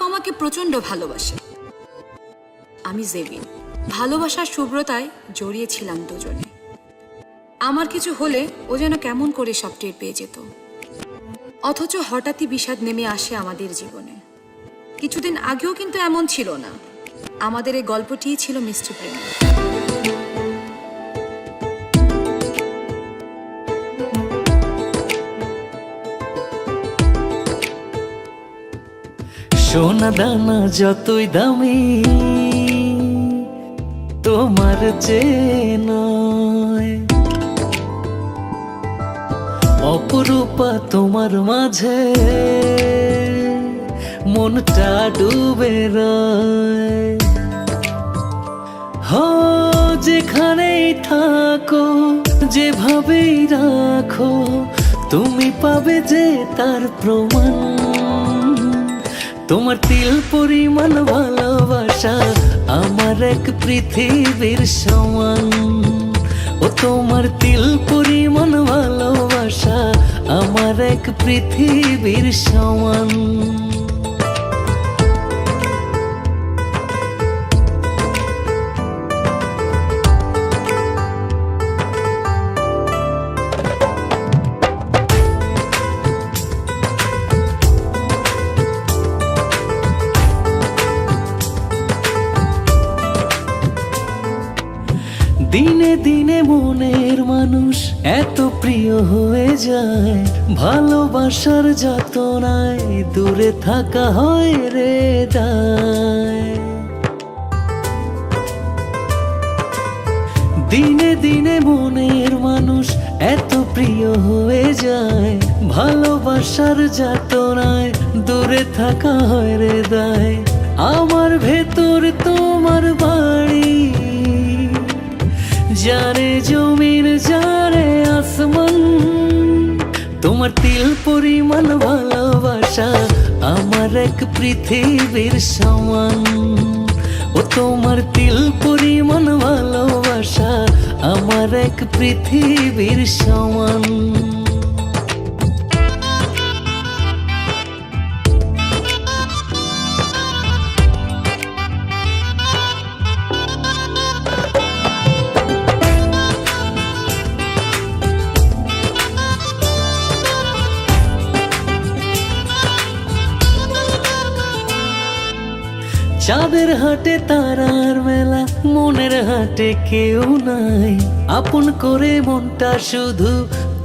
আমাকে প্রচণ্ড ভালোবাসে, আমি জেবিন। ভালোবাসার শুভ্রতায় জড়িয়েছিলাম দুজনে। আমার কিছু হলে ও যেন কেমন করে সব টের পেয়ে যেত। অথচ হঠাৎই বিষাদ নেমে আসে আমাদের জীবনে। কিছুদিন আগেও কিন্তু এমন ছিল না। আমাদের এই গল্পটিই ছিল মিষ্টি প্রেম। সোনা দানা যতই দামি তোমার চেয়ে নয়, অপরূপা তোমার মাঝে মনটা ডুবে রয়। যেখানেই থাকো যেভাবেই রাখো তুমি পাবে যে তার প্রমাণ। তোমার তিল পরিমাণ ভালোবাসা আমার এক পৃথিবীর সমান। ও তোমার তিল পরিমাণ ভালোবাসা আমার এক পৃথিবীর সমান। দিনে দিনে মনের মানুষ এত প্রিয় হয়ে যায়, ভালোবাসার যাতনায় দূরে থাকা হয় রে দায়। দিনে দিনে মনের মানুষ এত প্রিয় হয়ে যায়, ভালোবাসার যাতনায় দূরে থাকা হয় রে দায়। আমার ভেতর তোমার বাড়ি, যারে জমির যারে আসমান। তোমার তিল পরিমাণ ভালোবাসা আমার এক পৃথিবীর সমান। ও তোমার তিল পরিমাণ ভালোবাসা আমার এক পৃথিবীর সমান। চাঁদের হাটে তারার মেলা, মনের হাটে কেউ নাই। আপন করে মনটা শুধু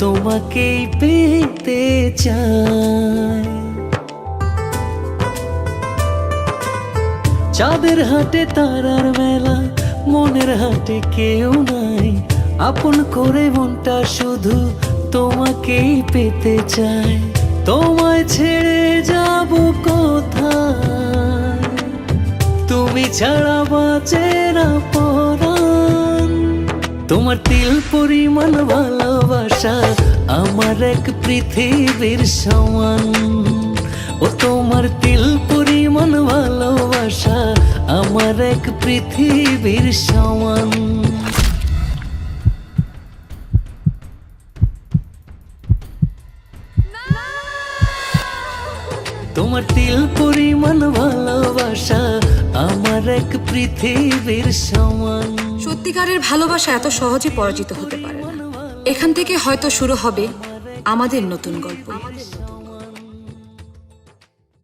তোমাকেই পেতে চায়। চাঁদের হাটে তারার মেলা, মনের হাটে কেউ নাই। আপন করে মনটা শুধু তোমাকেই পেতে চায়। তোমায় ছেড়ে যাব কোথায়, তুমি ছাড়া বাঁচে না পরাণ। তোমার তিল পরিমাণ ভালোবাসা আমার এক পৃথিবীর সমান। ও তোমার তিল পরিমাণ ভালোবাসা আমার এক পৃথিবীর সমান। তোমার তিল পরিমাণ ভালোবাসা আমার এক পৃথিবীর সমান। সত্যিকারের ভালোবাসা এত সহজে পরাজিত হতে পারে না। এখান থেকে হয়তো শুরু হবে আমাদের নতুন গল্প।